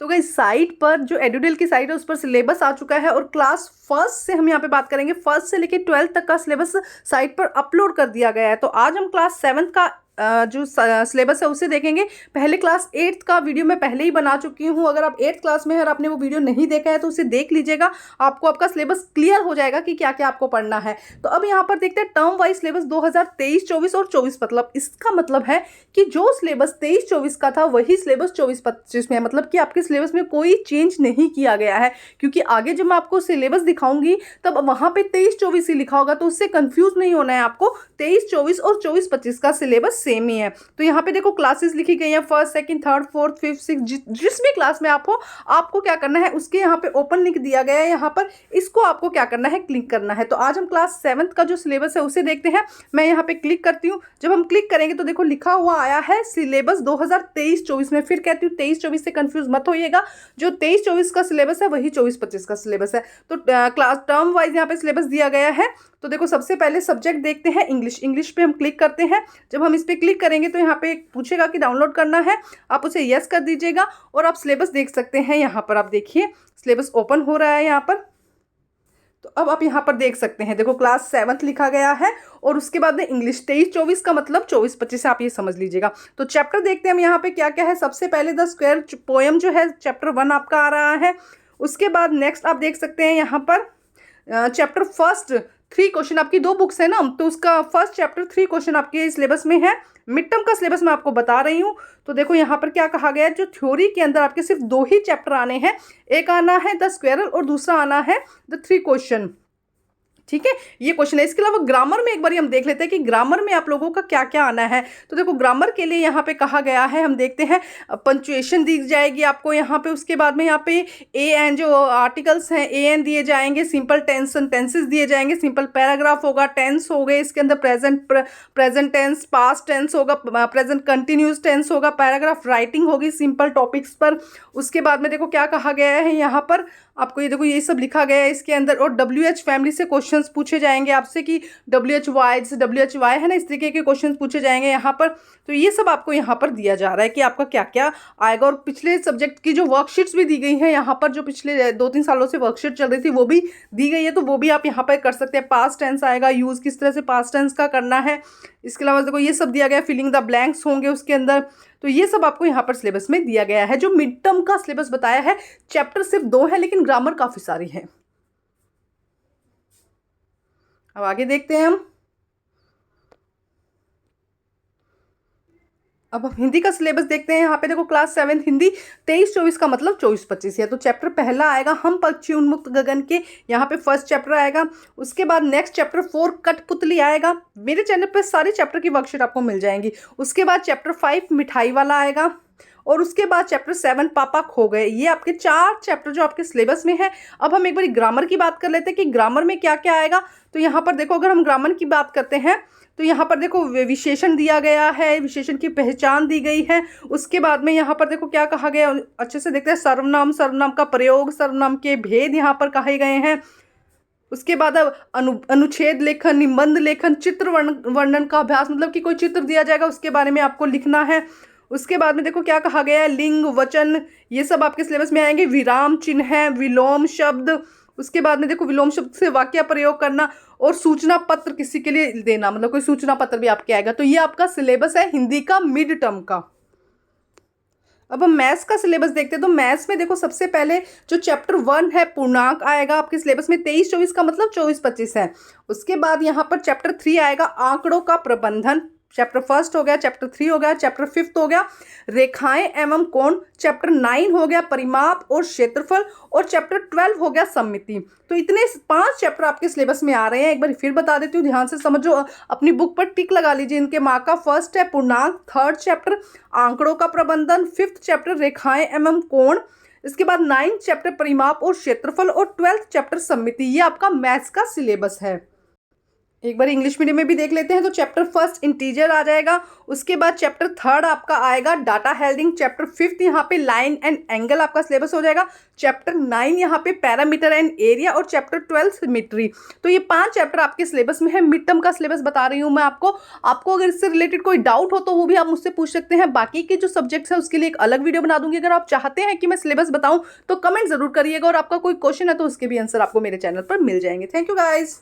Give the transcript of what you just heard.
तो guys site पर जो एडुडेल की साइट है उस पर सिलेबस आ चुका है और क्लास फर्स्ट से हम यहाँ पे बात करेंगे, फर्स्ट से लेके 12th तक का सिलेबस साइट पर अपलोड कर दिया गया है। तो आज हम क्लास 7th का जो सिलेबस है उसे देखेंगे। पहले क्लास 8th का वीडियो मैं पहले ही बना चुकी हूँ। अगर आप 8th क्लास में है और आपने वो वीडियो नहीं देखा है तो उसे देख लीजिएगा, आपको आपका सिलेबस क्लियर हो जाएगा कि क्या क्या आपको पढ़ना है। तो अब यहाँ पर देखते हैं टर्म वाइज सिलेबस 2023-24 और 24 मतलब इसका मतलब है कि जो सिलेबस 23-24 का था वही सिलेबस 24-25 में है। मतलब कि आपके सिलेबस में कोई चेंज नहीं किया गया है, क्योंकि आगे जब मैं आपको सिलेबस दिखाऊंगी तब वहाँ पे 23-24 ही लिखा होगा, तो उससे कंफ्यूज नहीं होना है आपको। 23-24 और 24-25 का सिलेबस सेम ही है। तो यहाँ पे देखो क्लासेस लिखी गई हैं, first, second, third, fourth, fifth, six, जिस भी क्लास में आप हो आपको क्या करना है उसके यहाँ पे ओपन लिंक दिया गया है, यहाँ पर इसको आपको क्या करना है, क्लिक करना है। तो आज हम क्लास 7th का जो सिलेबस है उसे देखते हैं। मैं यहाँ पे क्लिक करती हूँ। जब हम क्लिक करेंगे तो देखो लिखा हुआ आया है सिलेबस 2023-24 में। फिर कहती हूँ 23-24 से कंफ्यूज मत होइएगा, जो 23-24 का सिलेबस है वही 24-25 का सिलेबस है। तो क्लास टर्म वाइज यहाँ पे सिलेबस दिया गया है। तो देखो सबसे पहले सब्जेक्ट देखते हैं इंग्लिश। इंग्लिश पे हम क्लिक करते हैं। जब हम इस पर क्लिक करेंगे तो यहाँ पे पूछेगा कि डाउनलोड करना है, आप उसे यस कर दीजिएगा और आप सिलेबस देख सकते हैं। यहाँ पर आप देखिए सिलेबस ओपन हो रहा है यहाँ पर। तो अब आप यहाँ पर देख सकते हैं, देखो क्लास 7th लिखा गया है और उसके बाद में इंग्लिश 23-24 का मतलब 24-25 है, आप ये समझ लीजिएगा। तो चैप्टर देखते हैं हम यहाँ पे क्या क्या है। सबसे पहले द स्क्वायर पोएम जो है चैप्टर 1 आपका आ रहा है। उसके बाद नेक्स्ट आप देख सकते हैं यहाँ पर चैप्टर फर्स्ट 3 क्वेश्चन, आपकी 2 बुक्स है ना, तो उसका फर्स्ट चैप्टर 3 क्वेश्चन आपके सिलेबस में है। मिड टर्म का सिलेबस मैं आपको बता रही हूँ। तो देखो यहाँ पर क्या कहा गया है, जो थ्योरी के अंदर आपके सिर्फ 2 ही चैप्टर आने हैं, एक आना है द स्क्वायरल और दूसरा आना है द 3 क्वेश्चन। ठीक है, ये क्वेश्चन है। इसके अलावा ग्रामर में एक बार हम देख लेते हैं कि ग्रामर में आप लोगों का क्या क्या आना है। तो देखो ग्रामर के लिए यहाँ पे कहा गया है, हम देखते हैं पंक्चुएशन दी जाएगी आपको यहाँ पे। उसके बाद में यहाँ पे ए एन जो आर्टिकल्स हैं ए एन दिए जाएंगे, सिंपल टेंसेस दिए जाएंगे, सिंपल पैराग्राफ होगा, टेंस हो गए इसके अंदर, प्रेजेंट टेंस, पास्ट टेंस होगा, प्रेजेंट कंटिन्यूस टेंस होगा, पैराग्राफ राइटिंग होगी सिंपल टॉपिक्स पर। उसके बाद में देखो क्या कहा गया है यहाँ पर आपको, ये देखो ये सब लिखा गया है इसके अंदर। और WH फैमिली से क्वेश्चंस पूछे जाएंगे आपसे कि WHY जैसे WHY है ना, इस तरीके के क्वेश्चंस पूछे जाएंगे यहाँ पर। तो ये सब आपको यहाँ पर दिया जा रहा है कि आपका क्या क्या आएगा। और पिछले सब्जेक्ट की जो वर्कशीट्स भी दी गई हैं यहाँ पर, जो पिछले 2-3 सालों से वर्कशीट चल रही थी वो भी दी गई है, तो वो भी आप यहाँ पर कर सकते हैं। पास्ट टेंस आएगा, यूज़ किस तरह से पास्ट टेंस का करना है। इसके अलावा देखो ये सब दिया गया, फिलिंग द ब्लैंक्स होंगे उसके अंदर। तो ये सब आपको यहाँ पर सिलेबस में दिया गया है। जो मिड टर्म का सिलेबस बताया है, चैप्टर सिर्फ 2 है लेकिन ग्रामर काफ़ी सारी है। अब आगे देखते हैं हम। अब हम हिंदी का सिलेबस देखते हैं। यहाँ पे देखो क्लास 7 हिंदी 23-24 का मतलब 24-25 है। तो चैप्टर पहला आएगा हम पक्षी उन्मुक्त गगन के, यहाँ पे फर्स्ट चैप्टर आएगा। उसके बाद नेक्स्ट चैप्टर 4 कठपुतली आएगा। मेरे चैनल पे सारे चैप्टर की वर्कशीट आपको मिल जाएंगी। उसके बाद चैप्टर 5 मिठाई वाला आएगा और उसके बाद चैप्टर 7 पापा खो गए। ये आपके 4 चैप्टर जो आपके सिलेबस में है। अब हम एक बार ग्रामर की बात कर लेते हैं कि ग्रामर में क्या क्या आएगा। तो यहाँ पर देखो अगर हम ग्रामर की बात करते हैं तो यहाँ पर देखो विशेषण दिया गया है, विशेषण की पहचान दी गई है। उसके बाद में यहाँ पर देखो क्या कहा गया, अच्छे से देखते हैं। सर्वनाम, सर्वनाम का प्रयोग, सर्वनाम के भेद यहाँ पर कहे गए हैं। उसके बाद अब अनुच्छेद लेखन, निबंध लेखन, चित्र वर्णन का अभ्यास, मतलब कि कोई चित्र दिया जाएगा उसके बारे में आपको लिखना है। उसके बाद में देखो क्या कहा गया है, लिंग, वचन, ये सब आपके सिलेबस में आएंगे। विराम चिन्ह, विलोम शब्द, उसके बाद में देखो विलोम शब्द से वाक्य प्रयोग करना और सूचना पत्र किसी के लिए देना, मतलब कोई सूचना पत्र भी आपके आएगा। तो ये आपका सिलेबस है हिंदी का मिड टर्म का। अब हम मैथ्स का सिलेबस देखते हैं। तो मैथ्स में देखो सबसे पहले जो चैप्टर 1 है पूर्णांक आएगा आपके सिलेबस में, 23-24 का मतलब 24-25 है। उसके बाद यहाँ पर चैप्टर 3 आएगा आंकड़ों का प्रबंधन। चैप्टर 1 हो गया, चैप्टर 3 हो गया, चैप्टर 5 हो गया रेखाएं एवं कोण, चैप्टर 9 हो गया परिमाप और क्षेत्रफल, और चैप्टर 12 हो गया सममिति। तो इतने 5 चैप्टर आपके सिलेबस में आ रहे हैं। एक बार फिर बता देती हूँ, ध्यान से समझो, अपनी बुक पर टिक लगा लीजिए इनके मार्क का। फर्स्ट है पूर्णांक, 3rd चैप्टर आंकड़ों का प्रबंधन, 5th चैप्टर रेखाएं एवं कोण, इसके बाद 9th चैप्टर परिमाप और क्षेत्रफल और 12th चैप्टर सममिति। ये आपका मैथ्स का सिलेबस है। एक बार इंग्लिश मीडियम में भी देख लेते हैं। तो चैप्टर फर्स्ट इंटीजर आ जाएगा, उसके बाद चैप्टर थर्ड आपका आएगा डाटा हेल्डिंग, चैप्टर फिफ्थ यहाँ पे लाइन एंड एंगल आपका सिलेबस हो जाएगा, चैप्टर 9 यहाँ पे पैरामीटर एंड एरिया, और चैप्टर 12 सिमेट्री। तो ये 5 चैप्टर आपके सिलेबस में है। मिड टर्म का सिलेबस बता रही हूँ मैं आपको अगर इससे रिलेटेड कोई डाउट हो तो वो भी आप मुझसे पूछ सकते हैं। बाकी के जो सब्जेक्ट्स हैं उसके लिए एक अलग वीडियो बना दूंगी। अगर आप चाहते हैं कि मैं सिलेबस बताऊं तो कमेंट जरूर करिएगा, और आपका कोई क्वेश्चन है तो उसके भी आंसर आपको मेरे चैनल पर मिल जाएंगे। Thank you guys.